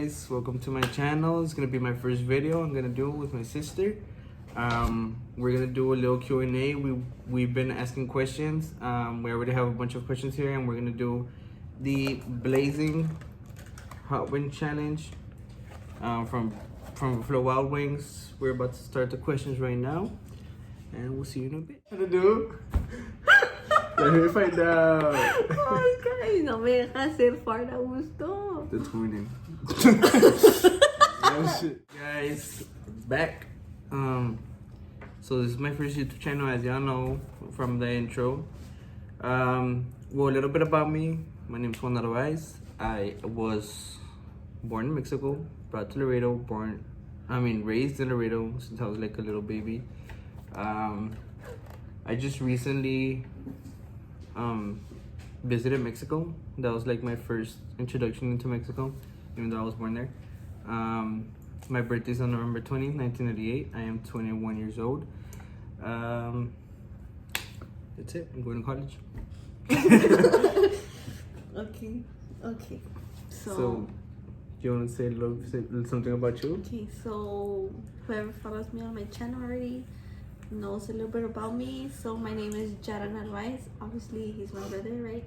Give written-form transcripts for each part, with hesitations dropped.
guys, welcome to my channel. It's gonna be my first video. I'm gonna do it with my sister. We're gonna do a little Q&A. We've been asking questions. We already have a bunch of questions here, and we're gonna do the blazing hot wing challenge from Buffalo Wild Wings. We're about to start the questions right now, and we'll see you in a bit. What to do? Let me find out. Ay, caray, no me deja hacer fart a gusto. The twinning. Oh shit. Guys, back. So this is my first YouTube channel, as y'all know from the intro. Well, a little bit about me. My name is Narvaez. I was born in Mexico, brought to Laredo, raised in Laredo since I was like a little baby. I just recently visited Mexico. That was like my first introduction into Mexico, even though I was born there. My birthday is on November 20th, 1988. I am 21 years old. That's it. I'm going to college. Okay. So you want to say something about you? Okay, so whoever follows me on my channel already knows a little bit about me. So my name is Jhiara Narvaez. Obviously, he's my brother, right?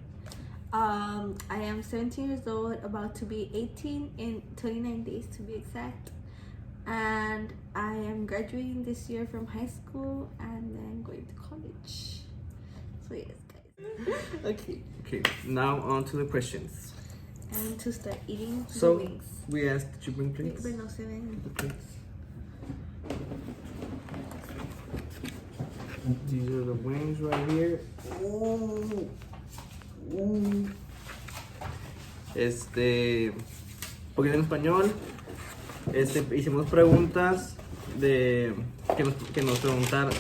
I am 17 years old, about to be 18 in 29 days to be exact. And I am graduating this year from high school and then going to college. So yes, guys. Okay, now on to the questions. And to start eating the So wings. we asked, did you bring plates? Pero no se ven. The plates. These are the wings right here. Ooh. Porque en español, hicimos preguntas que nos preguntaron,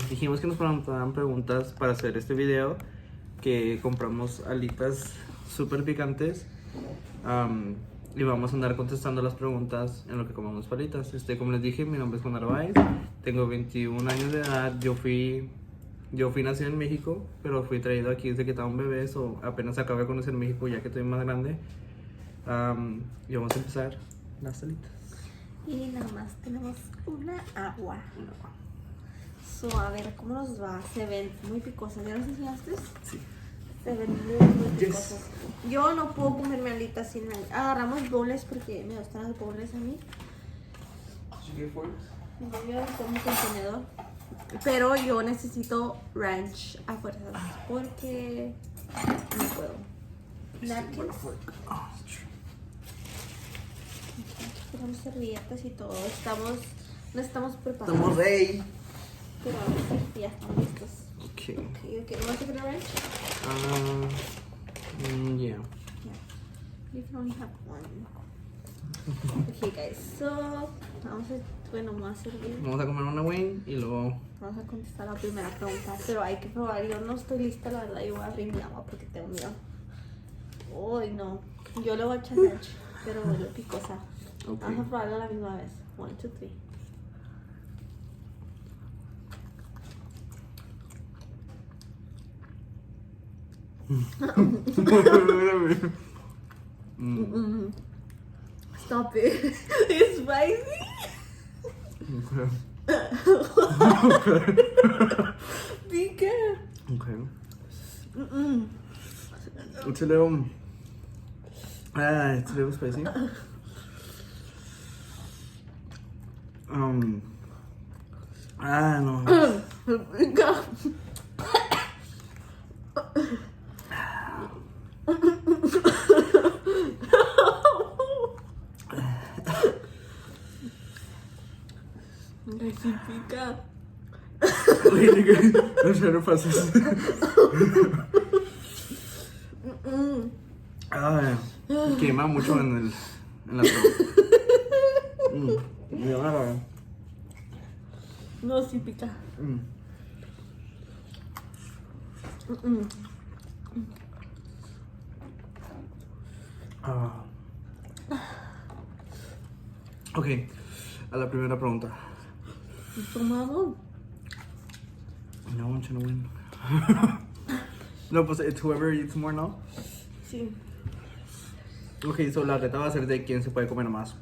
dijimos que nos preguntaran preguntas para hacer este video, que compramos alitas súper picantes, y vamos a andar contestando las preguntas en lo que comamos palitas. Como les dije, mi nombre es Narvaez, tengo 21 años de edad, yo fui nacido en México, pero fui traído aquí desde que estaba un bebé, so apenas acabo de conocer México ya que estoy más grande. Y vamos a empezar las alitas. Y nada más tenemos una agua. So, a ver cómo nos va. Se ven muy picosas. ¿Ya nos enseñaste? Sí. Se ven muy picosas. Yo no puedo comerme alitas sin nada. Agarramos bowls porque me gustan las bowls a mí. Yo como contenedor. Pero yo necesito ranch a fuerzas porque no puedo. Napkins. Tenemos servilletas y todo. No estamos preparados. Estamos ready. Pero a ver si ya estamos listos. Okay. Okay. You want to get a ranch? Yeah. You can only have one. Okay, guys. So, vamos a servir. Vamos a comer una wing y luego... Vamos a contestar la primera pregunta. Pero hay que probar. Yo no estoy lista, la verdad. Yo voy a abrir mi agua porque tengo miedo. Uy, no. Yo le voy a echar ranch, pero huele picosa. Okay. Vamos a probarla a la misma vez. 1, 2, 3. Stop it. It's spicy. Pica. Okay. It's a little spicy. No. Pica. Sí pica. No sé, no pases. Quema mucho en la throat. No, sí pica. Ok, a la primera pregunta. ¿Tomamos? No, I'm trying to win. No, pues it's whoever eats more now. Sí. Ok, so la reta va a ser de quién se puede comer más.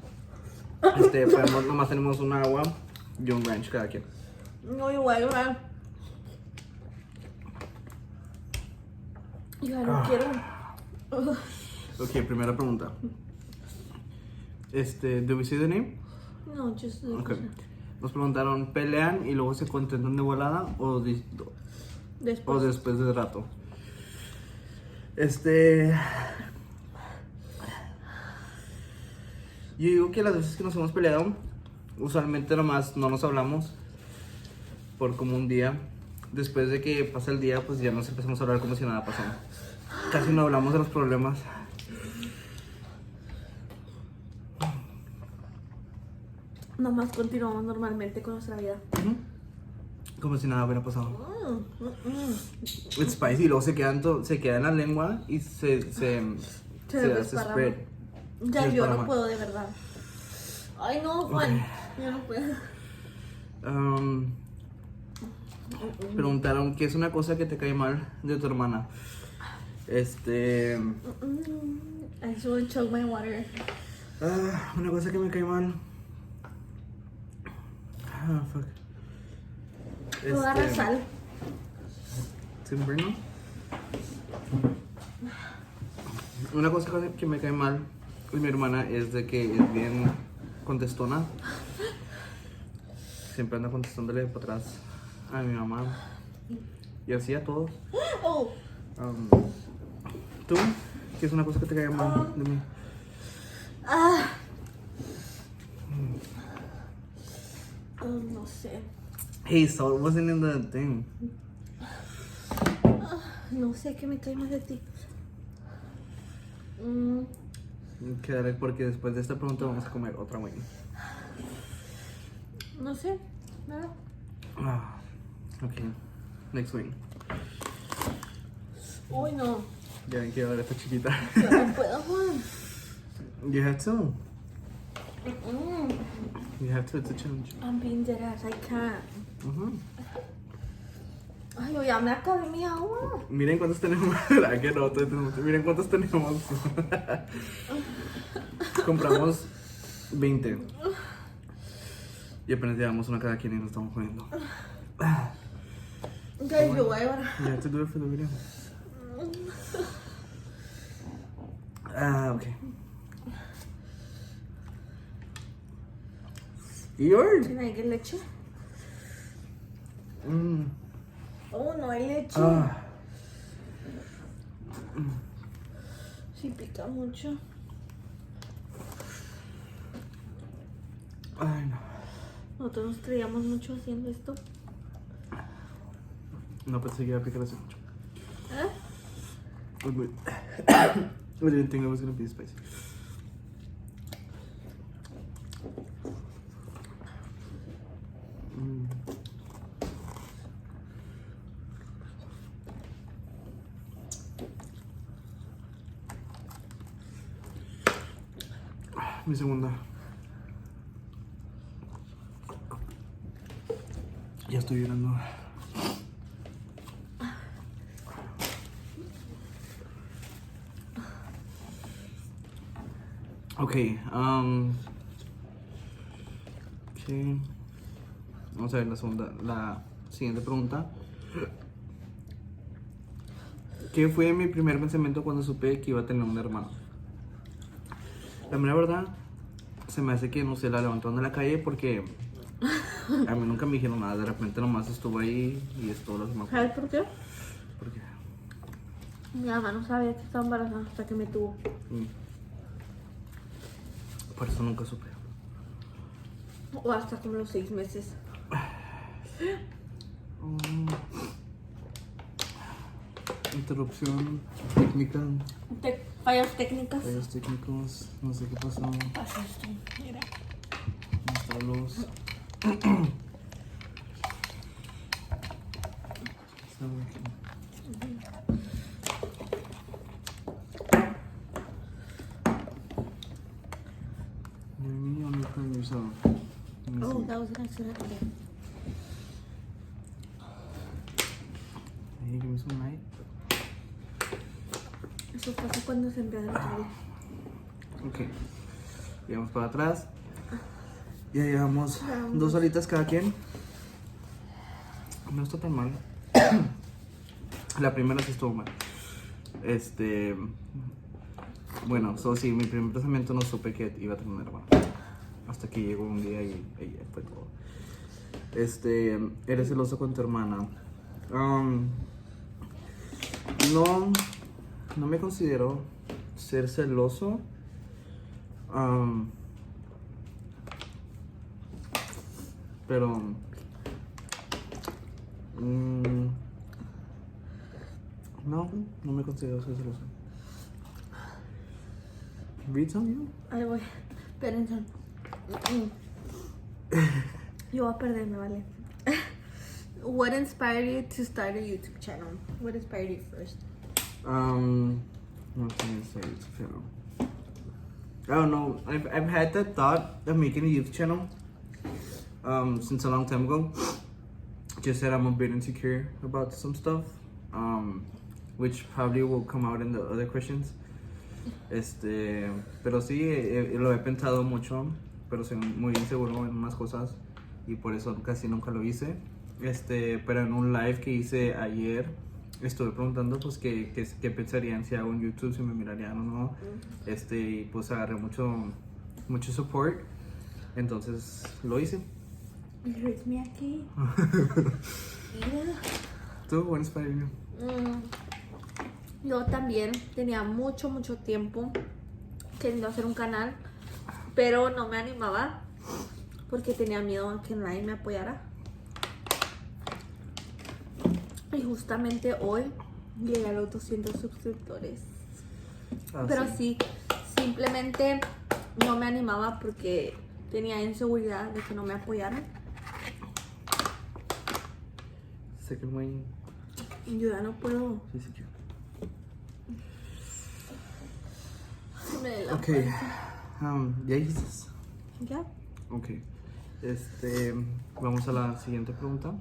Nomás tenemos un agua y un ranch cada quien. No, yo voy a llorar. Yo ya no quiero. Ugh. Ok, primera pregunta. ¿Do we see the name? No, just the Ok. Nos preguntaron, ¿pelean y luego se contentan de volada o después. después de rato? Yo digo que las veces que nos hemos peleado, usualmente nomás no nos hablamos por como un día. Después de que pasa el día, pues ya nos empezamos a hablar como si nada pasó. Casi no hablamos de los problemas. Nomás continuamos normalmente con nuestra vida. Como si nada hubiera pasado. It's spicy, y luego se queda en la lengua y se hace desparrama. spread. Ya Se yo desparrama. no puedo de verdad. Ay no, Juan. Ok. Yo no puedo. Preguntaron qué es una cosa que te cae mal de tu hermana. I just want to choke my water. Una cosa que me cae mal. Fuck. Puedo agarrar sal. ¿Timbrino? Una cosa que me cae mal de mi hermana es de que es bien contestona. Siempre anda contestándole para atrás a mi mamá. Y así a todos. Oh. ¿Tú? ¿Qué es una cosa que te cae mal de mí? No sé. Hey, salt wasn't in the thing. No sé qué me cae más de ti. Quedaré porque después de esta pregunta vamos a comer otra wing. No sé. Nada. Ok, next wing. Uy, no. Ya ven que ahora está chiquita. Yo no puedo, Juan. You have to. You have to, it's a challenge. I'm being dead ass. I can't. Uh-huh. Ay, yo ya me acabé mi agua. Miren cuántos tenemos. ¿Verdad que no? Miren cuántos tenemos. Compramos 20. Y apenas llevamos una cada quien y nos estamos jodiendo. Okay, yo voy a llorar. You have to do it for the video. Okay. Yours. Can I get leche? Oh, no hay leche. Sí pica mucho. Ay, no. Nosotros nos traíamos mucho haciendo esto. No pensé que iba a picar así mucho. ¿Eh? I didn't think it was gonna be spicy. Mi segunda. Ya estoy llorando. Ok, vamos a ver la siguiente pregunta. ¿Qué fue mi primer pensamiento cuando supe que iba a tener un hermano? La mera verdad, se me hace que no sé, la levantaron de la calle porque a mí nunca me dijeron nada. De repente nomás estuvo ahí y es todo lo que me acuerdo. ¿Sabes por qué? Porque Mi mamá no sabía que estaba embarazada hasta que me tuvo. por eso nunca supe. O hasta como los 6 meses. Interrupción técnica. Fallas técnicas. Fallos técnicos, no sé qué pasó. Pasa esto, mira. No está la luz. Está aquí. Maybe only for yourself. Let me Oh, see. that was an accident. Hey, give me some light. Eso pasa cuando se empieza el cable. Ok. Llegamos para atrás. Ya llevamos 2 horitas cada quien. No está tan mal. La primera sí estuvo mal. Bueno, sí, mi primer pensamiento no supe que iba a tener hermano. Hasta que llegó un día y fue todo. Eres celoso con tu hermana. No me considero ser celoso. Pero no me considero ser celoso. Read some. Ahí voy. Espérense. Yo voy a perderme, vale. What inspired you to start a YouTube channel? What inspired you first? What can I say? I don't know. I've had that thought of making a YouTube channel since a long time ago. Just that I'm a bit insecure about some stuff, which probably will come out in the other questions. Pero sí, lo he pensado mucho, pero soy muy inseguro en unas cosas y por eso casi nunca lo hice. Pero en un live que hice ayer estuve preguntando pues qué pensarían si hago un YouTube, si me mirarían o no. Y pues agarré mucho support, entonces lo hice. Me aquí. Mira. ¿Tú? What inspired you? Yo también tenía mucho tiempo queriendo hacer un canal, pero no me animaba porque tenía miedo a que nadie me apoyara. Y justamente hoy llegué a los 200 suscriptores. Pero sí, simplemente no me animaba porque tenía inseguridad de que no me apoyaran. Second way. Yo ya no puedo. Sí, sí, yo. Ok. ¿Ya dices? ¿Ya? Ok. Vamos a la siguiente pregunta.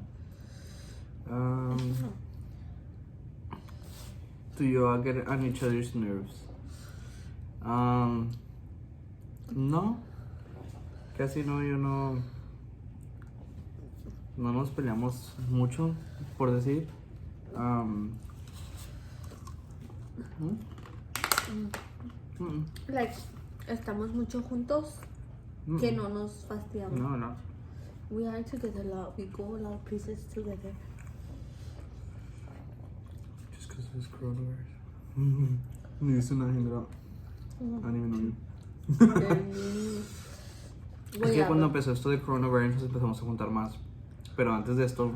Do you all get on each other's nerves? No. Casi no, no nos peleamos mucho, por decir. Like, estamos mucho juntos que no nos fastidiamos. No. We are together a lot. We go a lot of places together. Just because there's coronavirus. Ni dice una general. I don't even know you. Es que cuando empezó esto de coronavirus nos empezamos a juntar más. Pero antes de esto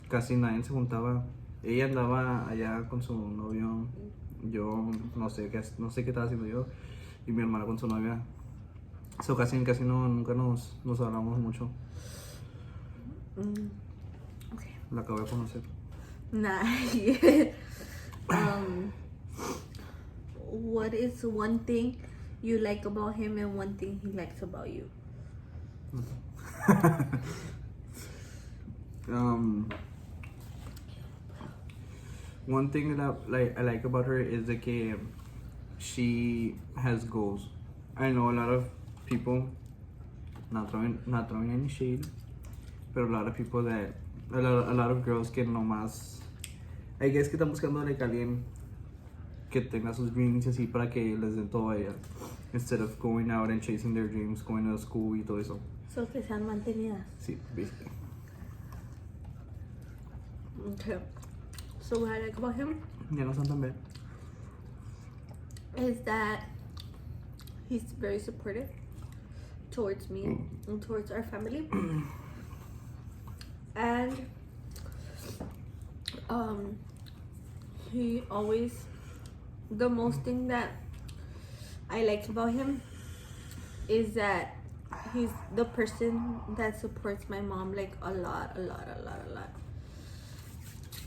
casi nadie se juntaba. Ella andaba allá con su novio. Yo no sé qué estaba haciendo yo. Y mi hermana con su novia. So casi nunca nos hablamos mucho. Okay. La acabo de conocer. Nah. What is one thing you like about him and one thing he likes about you? One thing that I like about her is that she has goals. I know a lot of people, not throwing any shade, but a lot of people a lot of girls que nomás, I guess que están buscando like alguien que tenga sus dreams y así para que les den todo a ella, instead of going out and chasing their dreams, going to school y todo eso. So que sean mantenidas. Sí, basically. Okay. So what I like about him Ya no son tan bad. is that he's very supportive towards me and towards our family. And he always, the most thing that I like about him is that he's the person that supports my mom like a lot.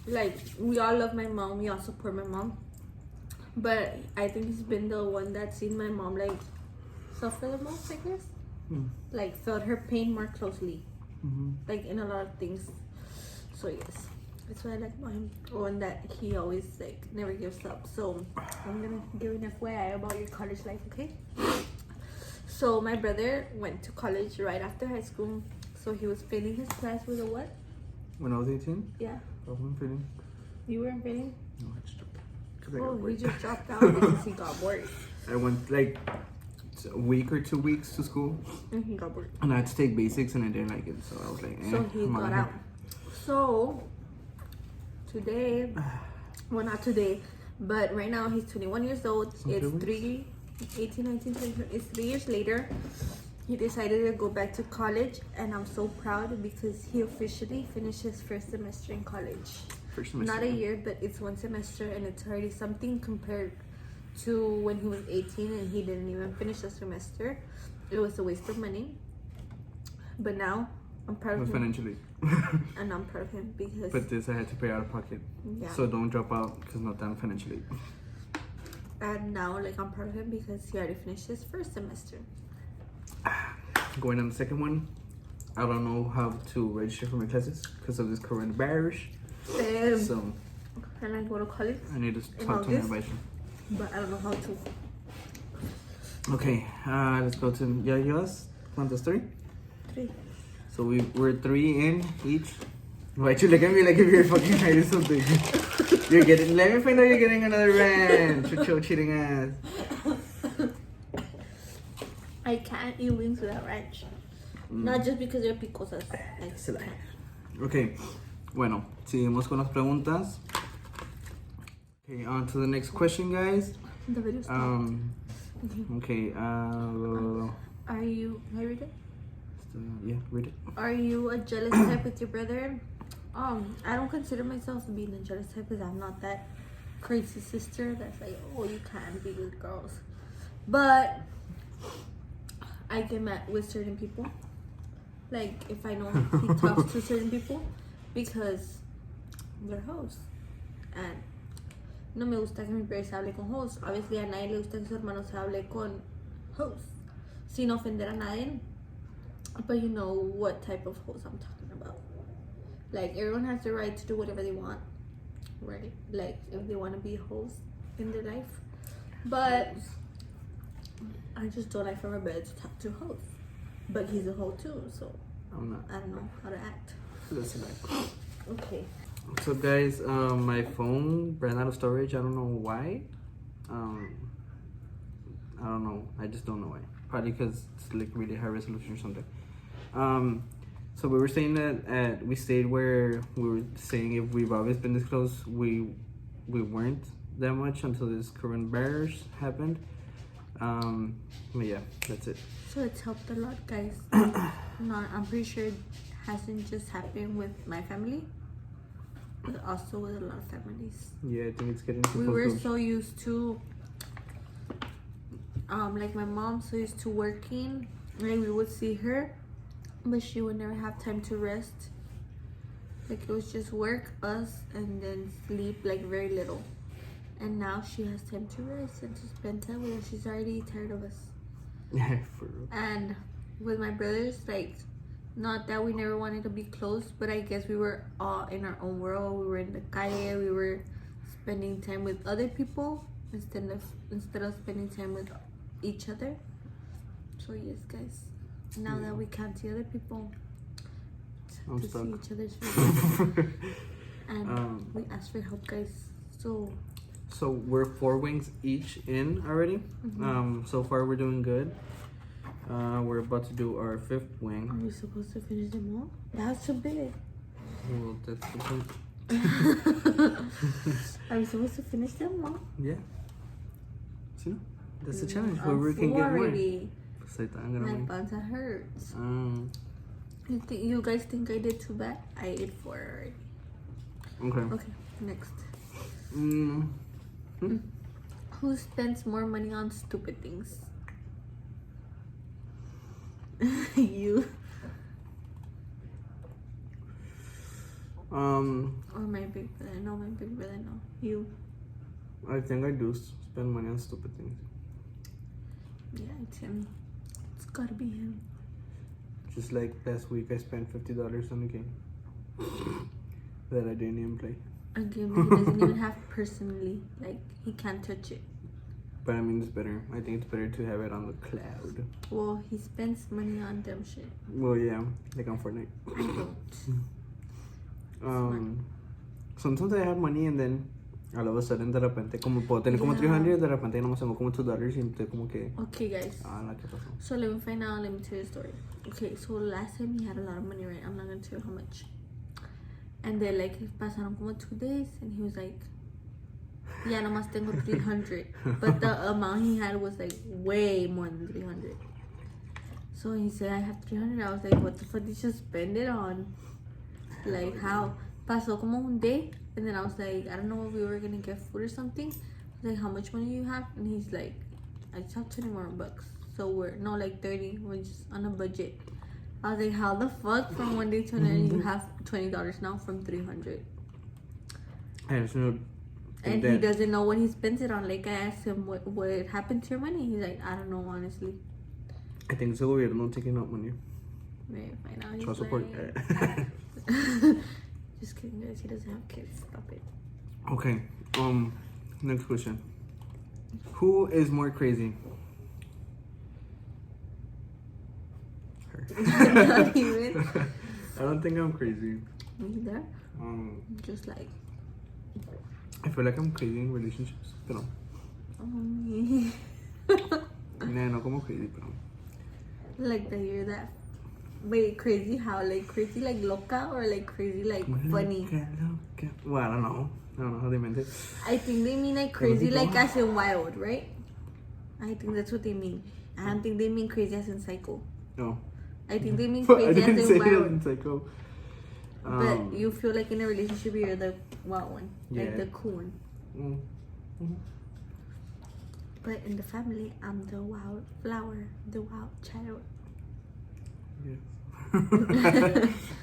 Like, we all love my mom, we all support my mom, but I think he's been the one that's seen my mom like suffer the most, I guess. Like, felt her pain more closely, like in a lot of things. So yes, that's what I like about him. Oh, and that he always like never gives up. So I'm gonna give an FYI about your college life, okay? So my brother went to college right after high school. So he was failing his class with a what? When I was 18, Yeah. I wasn't feeling. You weren't failing? No, I just dropped out. 'Cause I got Oh, he bored. just dropped out because he got bored. I went like a week or 2 weeks to school, And he got bored. and I had to take basics, and I didn't like it, so I was like, So he I'm got here. out. So today, well, not today, but right now he's 21 years old. Some It's 2 weeks? 18, 19, 20, it's 3 years later. He decided to go back to college, and I'm so proud because he officially finished his first semester in college. First semester. Not a year, but it's 1 semester, and it's already something compared to when he was 18 and he didn't even finish the semester. It was a waste of money. But now I'm proud It was of him, financially. and I'm proud of him because But this I had to pay out of pocket. yeah. So don't drop out because not done financially. And now, like, I'm proud of him because he already finished his first semester. Going on the second one, I don't know how to register for my classes because of this coronavirus. So And I go to college, I need to In talk to my August? advisor. but I don't know how to. Okay, let's go to yours. ¿Cuántos? 3? 3. So we're 3 in each. Why'd you look at me like if you're fucking hiding something? You're getting. Let me find out you're getting another rant. Chucho cheating ass. I can't eat wings without ranch. Not just because they're picosas. Okay, bueno, seguimos con las preguntas. Okay, on to the next question, guys. The video stopped. Okay, Are you? Can I read it? yeah, read it. Are you a jealous type with your brother? I don't consider myself being a jealous type because I'm not that crazy sister that's like, oh, you can't be with girls. But I get mad with certain people. Like if I know he talks to certain people because they're hoes. And no me gusta que mi brother se hable con hoes. Obviously a nadie le gusta que su hermano se hable con hoes. Sin ofender a nadie. But you know what type of hoes I'm talking about. Like everyone has the right to do whatever they want, right? Like if they want to be hoes in their life. But I just don't like for my brother to talk to hoes. But he's a hoe too, so I'm not. I don't know how to act. Listen back. Okay. So guys, my phone ran out of storage. I don't know why. I don't know. I just don't know why. Probably because it's like really high resolution or something. So we were saying that we stayed where we were saying if we've always been this close, we weren't that much until this coronavirus happened. But yeah, that's it. So it's helped a lot, guys. No, I'm pretty sure it hasn't just happened with my family, but also with a lot of families. Yeah, I think it's getting too We close. were so used to like my mom so used to working, and we would see her, but she would never have time to rest. Like it was just work, us, and then sleep, like very little. And now she has time to rest and to spend time with us. She's already tired of us. Yeah, for real. And with my brothers, like, not that we never wanted to be close, but I guess we were all in our own world. We were in the calle. We were spending time with other people instead of spending time with each other. So yes, guys. Now that we can't see other people, I'm to stuck. see each other's faces, and we asked for help, guys. So we're 4 wings each in already. So far we're doing good. We're about to do our 5th Are wing. we supposed to finish them all? That's too big. Well, that's the point. Are we supposed to finish them all? Yeah. See, that's the challenge. I'm Whoever can full get more. already. So I'm gonna My win. buns hurts. You guys think I did too bad? I ate 4 already. Okay. Okay, next. Hmm? Who spends more money on stupid things? You. Or my big brother? No, my big brother. No, you. I think I do spend money on stupid things. Yeah, it's him. It's gotta be him. Just like last week, I spent $50 on a game that I didn't even play. A game that he doesn't even have personally. Like, he can't touch it. But I mean, it's better. I think it's better to have it on the cloud. Well, he spends money on dumb shit. Well, yeah, like on Fortnite. I don't. Sometimes I have money and then all of a sudden de repente como puedo tener como 300 de repente nomás tengo como $2 y estoy como que Okay, guys. la que pasó. So let me find out. Let me tell you a story. Okay, so last time he had a lot of money, right? I'm not gonna tell you how much. And then like pasaron como 2 days, and he was like, "Yeah, nomás tengo 300." But the amount he had was like way more than 300. So he said, "I have 300." I was like, "What the fuck did you spend it on? Like how?" Pasó como un day, and then I was like, "I don't know if we were gonna get food or something." I was like, "How much money do you have?" And he's like, "I just have 20 more bucks." So we're no like 30. We're just on a budget. I was like, "How the fuck from one day to another you have $20 now from 300?" And he doesn't know what he spends it on. Like I asked him what happened to your money. He's like, "I don't know, honestly." I think it's the gobierno taking out money. Right, now he's Child support. like... Just kidding, guys. He doesn't have kids. Stop it. Okay. Next question. Who is more crazy? Her. Not even. I don't think I'm crazy. Me either. Just like. I feel like I'm crazy in relationships, pero. Me. Nah, no como crazy, pero. Like that you're that. Wait, crazy how? Like crazy like loca or like crazy like funny? Loca. Well, I don't know how they meant it. I think they mean like crazy like as in wild, right? I think that's what they mean. I don't think they mean crazy as in psycho. No. I think they mean crazy as in wild. Psycho. But you feel like in a relationship you're the wild one, yeah. like the cool one. Mm-hmm. But in the family, I'm the wild flower, the wild child. Yes.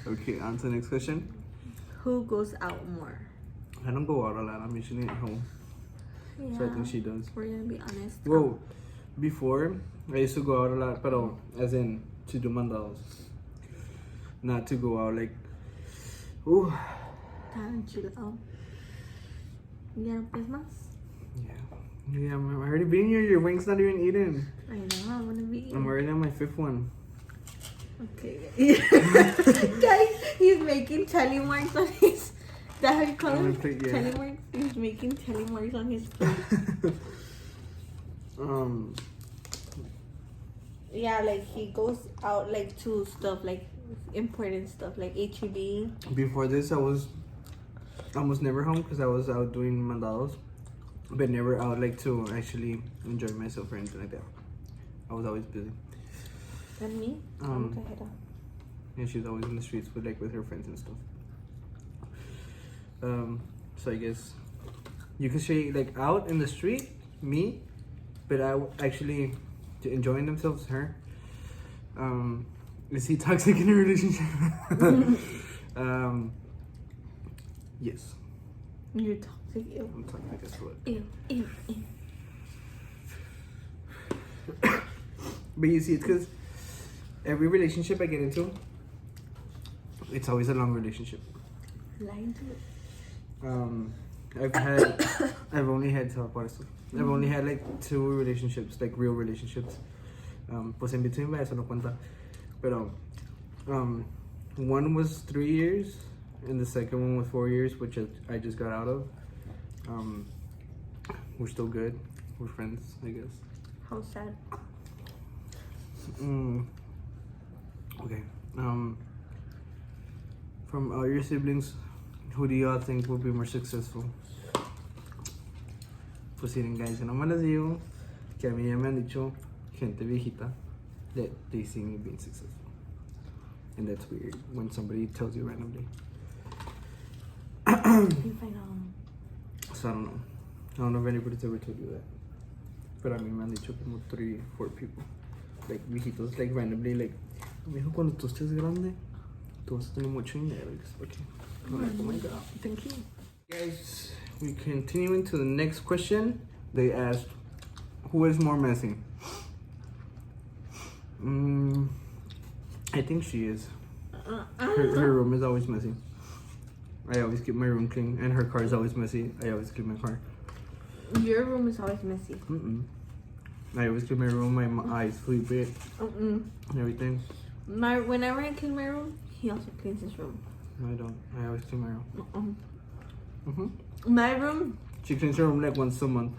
Okay, on to the next question. Who goes out more? I don't go out a lot. I'm usually at home. Yeah, So I think she does. We're gonna be honest. Well, before I used to go out a lot, but as in to do mandados. Not to go out like, ooh. Tan chilao. ¿Ya no pides más? Yeah, I'm already being here. Your wing's not even eaten. I know, I'm gonna be. I'm already on my 5th one. Okay. Guys, he's making tally marks on his. That how you call him? Yeah. Tally marks. He's making tally marks on his plate. Yeah, like he goes out like to stuff like important stuff like HEB. Before this, I was almost never home because I was out doing mandados, but never out like to actually enjoy myself or anything like that. I was always busy. And me? And she's always in the streets with her friends and stuff. So I guess you could say like out in the street, me, but I actually enjoying themselves, her. Is he toxic in a relationship? Yes. You're toxic. Ew. I'm toxic as well. Ew. But you see, it's because every relationship I get into, it's always a long relationship. Lying to it. I've only had I've only had like 2 relationships, like real relationships. Pues en between, eso no cuenta. But one was 3 years, and the second one was 4 years, which I just got out of. We're still good. We're friends, I guess. How sad. Okay. From all your siblings, who do y'all think will be more successful? Pues miren, guys, no me les digo que a mí ya me han dicho gente viejita that they see me being successful. And that's weird when somebody tells you randomly. So I don't know. I don't know if anybody's ever told you that. But I mean, me han dicho como 3-4 people. Like viejitos, like randomly, like, me dijo, cuando tú estés grande, tú vas a tener mucho dinero. Okay. Oh my God. Thank you. Guys, we continue into the next question. They asked, who is more messy? I think she is. Her room is always messy. I always keep my room clean, and her car is always messy. I always clean my car. Your room is always messy. I always clean my room. My eyes sleep it. And everything. Whenever I clean my room, he also cleans his room. No, I don't. I always clean my room. My room. She cleans her room like once a month.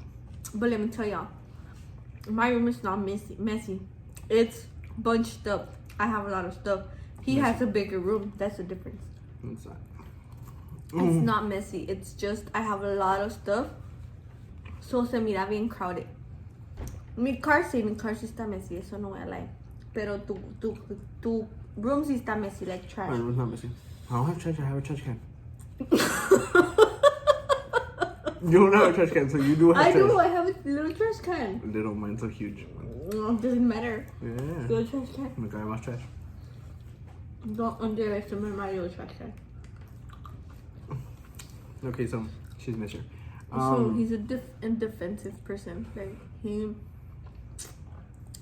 But let me tell y'all, my room is not messy. It's bunched up. I have a lot of stuff. He has a bigger room. That's the difference. It's not. It's not messy. It's just I have a lot of stuff. So se mira bien crowded. Mi car sí está messy. Eso no voy a lie. Pero tu room sí está messy, like trash. My room's not messy. I don't have trash. I have a trash can. You don't have a trash can, so you do have I trash. do. I have a little trash can. Little, mine's so huge. Doesn't matter. Yeah. Little trash can. Me cae más trash. Don't underestimate my little trash can. Okay, so she's Mr. So he's a defensive person. Like he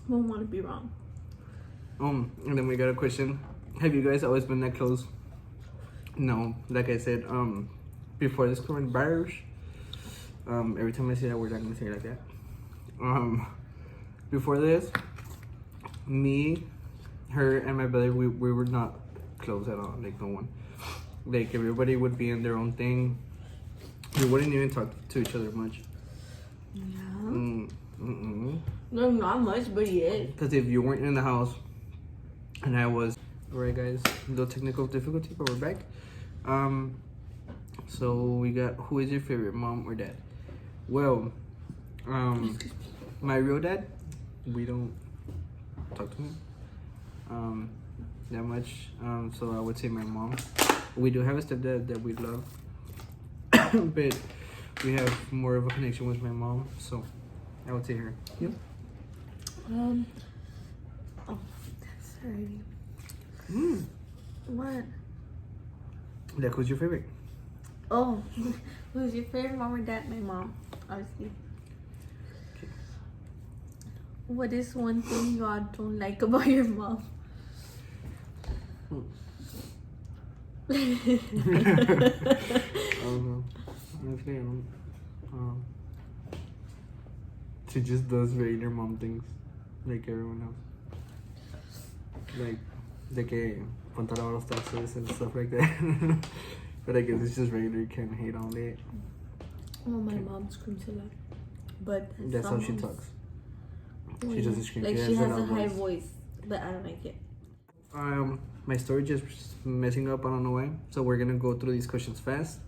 won't want to be wrong. And then we got a question. Have you guys always been that close? No. Like I said, before this coronavirus, every time I say that word, I'm gonna say it like that. Before this, me, her, and my brother, we were not close at all. Like no one. Like everybody would be in their own thing. We wouldn't even talk to each other much. Yeah. No, not much, but yeah. Because if you weren't in the house, and I was, alright guys, little technical difficulty, but we're back. So we got, who is your favorite, mom or dad? Well, my real dad, we don't talk to him that much. So I would say my mom. We do have a stepdad that we love, but we have more of a connection with my mom. So I would say her. You? Oh, that's already. What? Like, who's your favorite? Oh, who's your favorite, mom or dad? My mom, obviously. Okay. What is one thing God don't like about your mom? I don't know. Honestly, I don't. She just does regular mom things, like everyone else. Like, de que ponte a lavar los trastes and stuff like that. But I guess it's just regular. You can't hate on it. Well, my mom screams a lot, but That's how she talks. Oh, She doesn't scream. Like she has a high voice, but I don't like it. My story just messing up. I don't know why. So we're gonna go through these questions fast.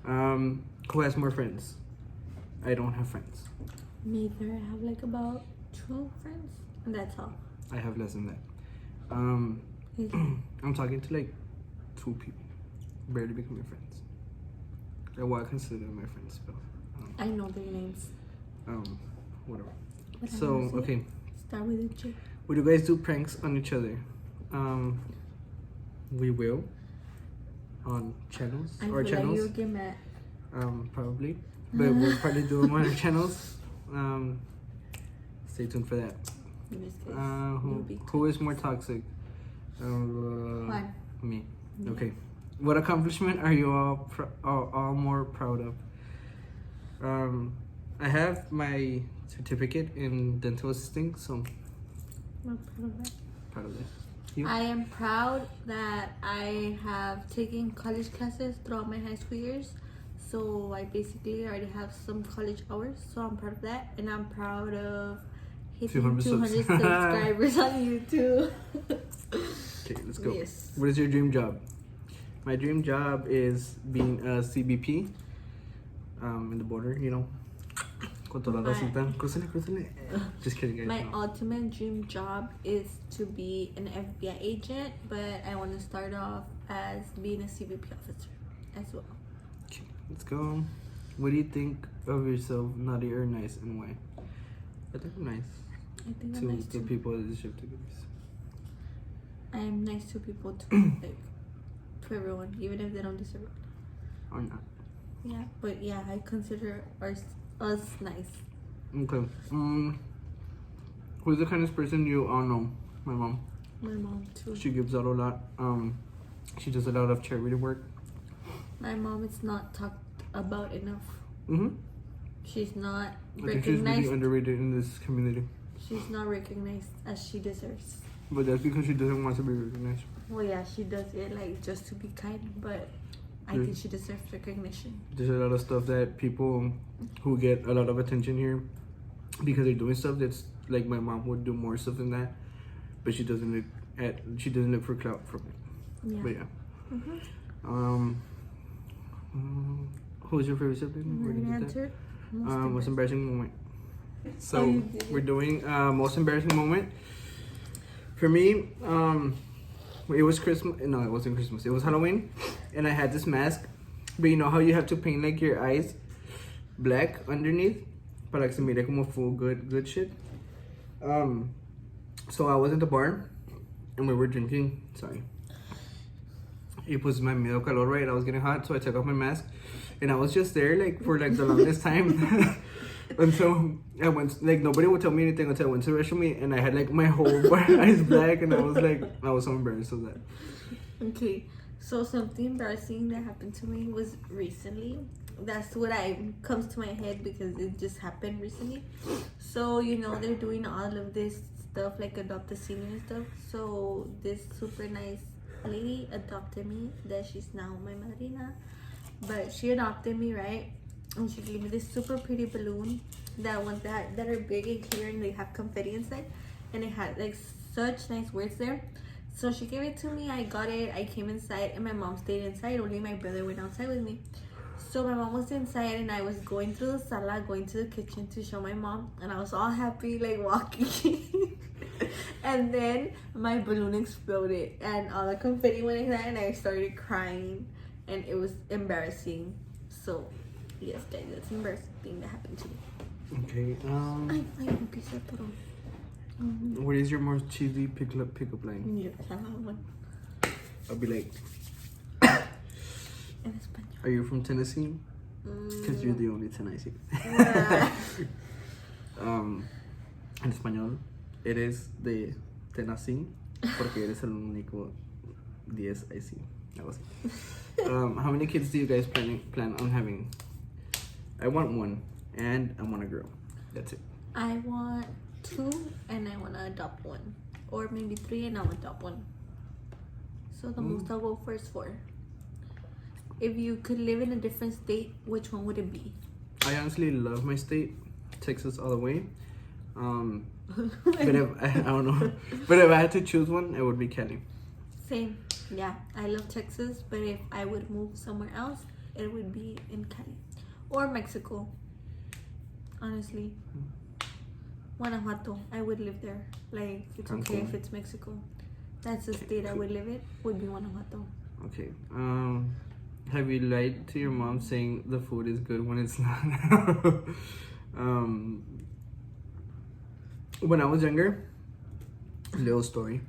Who has more friends? I don't have friends. Neither. I have like about 2 friends, and that's all. I have less than that. I'm talking to like 2 people, barely becoming friends. Like what I consider my friends, but I know their names. Whatever. But So okay, start with a J. would you guys do pranks on each other? We will on channels or I feel channels. like you'll get mad. Probably, but we'll probably do them on our channels. Stay tuned for that. In this case, Who is more toxic? Juan. Me. Yeah. Okay. What accomplishment are you all more proud of? I have my certificate in dental assisting, so I'm proud of that. proud of that. You? I am proud that I have taken college classes throughout my high school years. So I basically already have some college hours. So I'm proud of that. And I'm proud of hitting 200 subscribers on YouTube. Okay, let's go. Yes. What is your dream job? My dream job is being a CBP in the border, you know. Con toda la rosita. Crúcele. Just kidding, guys. My no. ultimate dream job is to be an FBI agent, but I want to start off as being a CBP officer as well. Okay, let's go. What do you think of yourself, naughty or nice, and why? I think I'm nice. I think I'm To nice the too. people that deserve to be. I am nice to people too, like to everyone, even if they don't deserve it. Or not. Yeah, but yeah, I consider us nice. Okay. Who's the kindest person you all know? My mom. My mom too. She gives out a lot. She does a lot of charity work. My mom is not talked about enough. She's not I think she's recognized. really underrated in this community. She's not recognized as she deserves. But that's because she doesn't want to be recognized. Well, yeah, she does it like just to be kind, but I think she deserves recognition. There's a lot of stuff that people who get a lot of attention here because they're doing stuff that's like my mom would do more stuff than that, but she doesn't look for clout from it. Yeah. But yeah. Who's your favorite sibling? We're gonna answer. Most embarrassing moment. So you did it. we're doing most embarrassing moment. For me, it was Christmas. No, it wasn't Christmas. It was Halloween, and I had this mask. But you know how you have to paint like your eyes black underneath, para que se mire como full good shit. So I was at the bar, and we were drinking. Sorry. It was my medio calor, right? I was getting hot, so I took off my mask, and I was just there like for like the longest time. Until I went, like nobody would tell me anything until I went to the restroom, and I had like my whole eyes black, and I was so embarrassed of that. Okay, so something embarrassing that happened to me was recently. That's what comes to my head because it just happened recently. So you know they're doing all of this stuff like adopt a senior and stuff. So this super nice lady adopted me. That she's now my madrina, but she adopted me, right? And she gave me this super pretty balloon that are big and clear and they have confetti inside, and it had like such nice words there. So she gave it to me. I got it. I came inside, and my mom stayed inside. Only my brother went outside with me. So my mom was inside, and I was going through the sala, going to the kitchen to show my mom, and I was all happy, like walking. And then my balloon exploded, and all the confetti went in there, and I started crying, and it was embarrassing. So, yes, guys, that's an embarrassing thing that happened to me. Okay. Ay, empieza por What is your most cheesy pickup line? Yes, I have one. I'll be like, En español. are you from Tennessee? Because you're the only Tennessee. En español, eres de Tennessee porque eres el único 10 I see. Algo así. How many kids do you guys plan on having? I want one, and I want a girl. That's it. I want 2, and I want to adopt 1. Or maybe 3, and I'll adopt 1. So the most I'll go for is 4. If you could live in a different state, which one would it be? I honestly love my state, Texas all the way. But if I don't know. But if I had to choose one, it would be Cali. Same. Yeah, I love Texas, but if I would move somewhere else, it would be in Cali or Mexico. Honestly, Guanajuato, I would live there. Like, it's Cancun. okay if it's Mexico. That's the state I would live in. Would be Guanajuato. Okay. Have you lied to your mom saying the food is good when it's not? When I was younger, little story.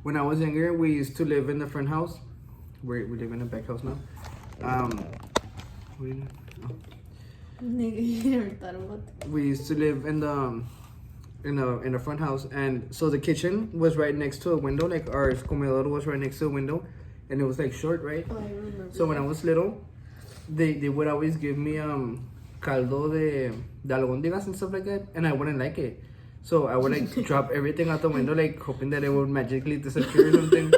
When I was younger, we used to live in the front house. We live in a back house now. Nigga, you never thought about that. We used to live in the front house, and so the kitchen was right next to a window. Like our comedor was right next to a window, and it was like short, right? Oh, I remember. So when I was little, they would always give me caldo de albóndigas and stuff like that, and I wouldn't like it. So I would like drop everything out the window, like hoping that it would magically disappear or something.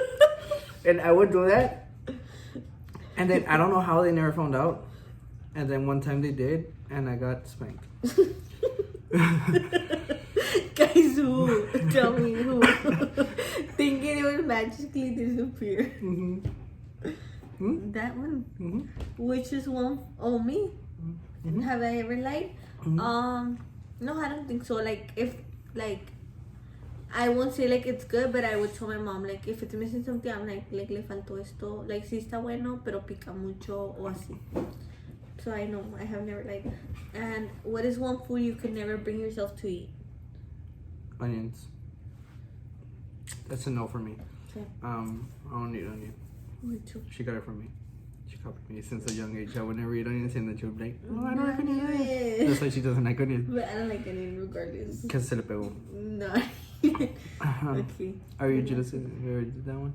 And I would do that, and then I don't know how they never found out. And then one time they did, and I got spanked. Guys, who? Tell me who? Thinking it would magically disappear. That one? Which is one? Oh, me? Have I ever lied? No, I don't think so. Like, if, like, I won't say, like, it's good, but I would tell my mom, like, if it's missing something, I'm like, le faltó esto. Like, sí está bueno, pero pica mucho, o así. So I know, I have never lied. And what is one food you could never bring yourself to eat? Onions. That's a no for me. Okay. I don't eat onion. Me too. She got it from me. She copied me since a young age. I would never eat onions, and then she would be like, "Oh, I don't like onions." That's why she doesn't like onions. But I don't like onion regardless. Cause se le pegó. No. Okay. Are you jealous? You already did that one.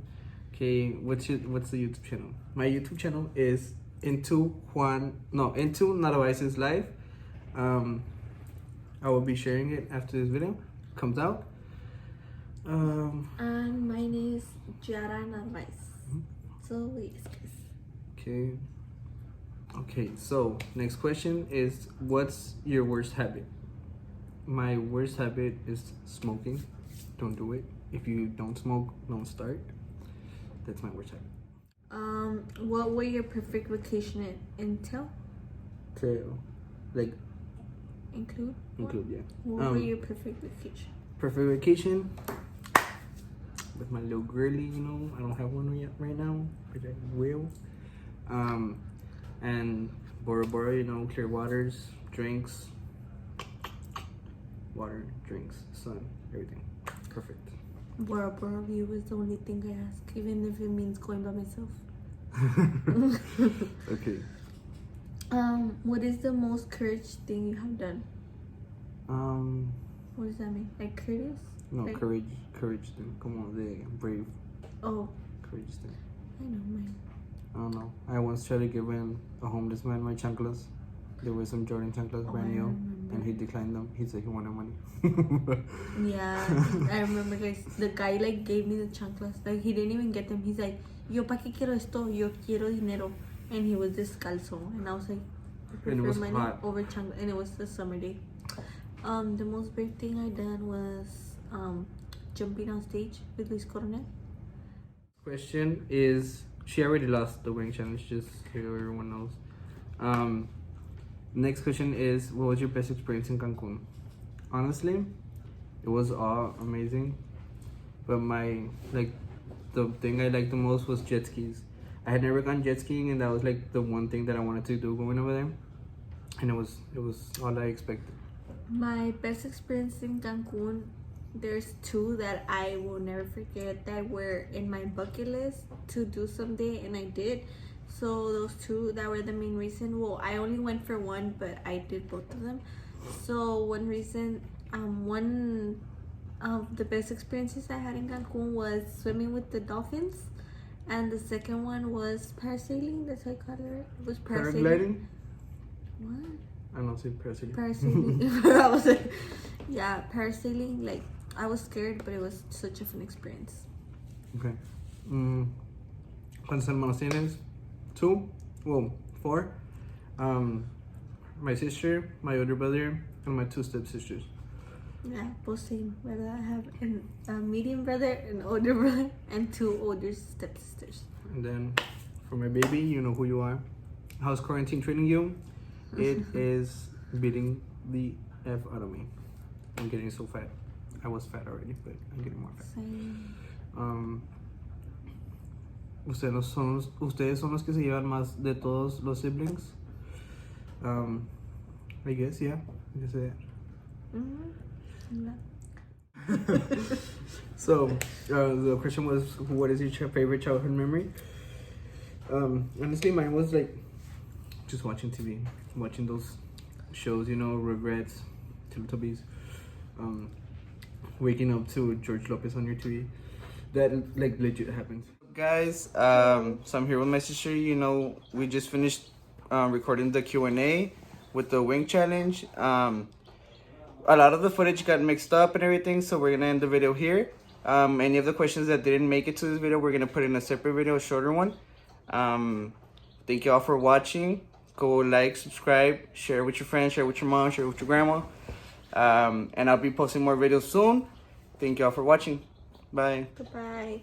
Okay. What's the YouTube channel? My YouTube channel is into Narvaez's life. I will be sharing it after this video comes out. And my name is Jhiara Narvaez. So yes, guys. Okay, so next question is, what's your worst habit? My worst habit is smoking. Don't do it. If you don't smoke, don't start. That's my worst habit. What would your perfect vacation entail? Like Include, yeah. What would your perfect vacation? Perfect vacation with my little girly, you know. I don't have one yet right now, but I will. And Bora Bora, you know, clear waters, drinks, water, drinks, sun, everything. Perfect. Bora Bora view is the only thing I ask, even if it means going by myself. Okay. What is the most courage thing you have done? What does that mean? Like courteous? No, like, courage thing. Come on, the brave. Oh, Courage thing. I know mine. I don't know. I once tried to give in a homeless man my chanclas. There were some Jordan chanclas, brand new, and he declined them. He said he wanted money. Yeah, I remember, guys. The guy like gave me the chanclas. Like he didn't even get them. He's like, "Yo, pa qué quiero esto? Yo quiero dinero." And he was descalzo, and I was like, I prefer And it was money hot. over chanclas. And it was the summer day. The most brave thing I done was jumping on stage with Luis Coronel. Question is, she already lost the wing challenge, just so everyone knows. Next question is, what was your best experience in Cancun? Honestly, it was all amazing, but the thing I liked the most was jet skis. I had never gone jet skiing, and that was like the one thing that I wanted to do going over there, and it was all I expected. My best experience in Cancun, there's two that I will never forget that were in my bucket list to do someday, and I did. So those two, that were the main reason. Well, I only went for one, but I did both of them. So one reason, one of the best experiences I had in Cancun was swimming with the dolphins, and the second one was parasailing. That's how I call it, right? It was Paragliding? What? I don't say parasailing. Parasailing. I was like, yeah, parasailing. Like, I was scared, but it was such a fun experience. Okay. ¿Cuántos hermanos tienes? 2? Well, 4. My sister, my older brother, and my 2 stepsisters. Yeah, both same. But I have a medium brother, an older brother, and 2 older stepsisters. And then for my baby, you know who you are. How's quarantine treating you? It is beating the F out of me. I'm getting so fat. I was fat already, but I'm getting more fat. Same. Ustedes son los que se llevan más de todos los siblings. I guess, yeah. I guess that. Yeah. So, the question was, what is your favorite childhood memory? Honestly, mine was like just watching TV, watching those shows, you know, Regrets, Teletubbies, waking up to George Lopez on your TV. That like legit happens. Guys, so I'm here with my sister. You know, we just finished recording the Q&A with the wing challenge. A lot of the footage got mixed up and everything, so we're gonna end the video here. Any of the questions that didn't make it to this video, we're gonna put in a separate video, a shorter one. Thank you all for watching. Go like, subscribe, share with your friends, share with your mom, share with your grandma. And I'll be posting more videos soon. Thank you all for watching. Bye. Goodbye.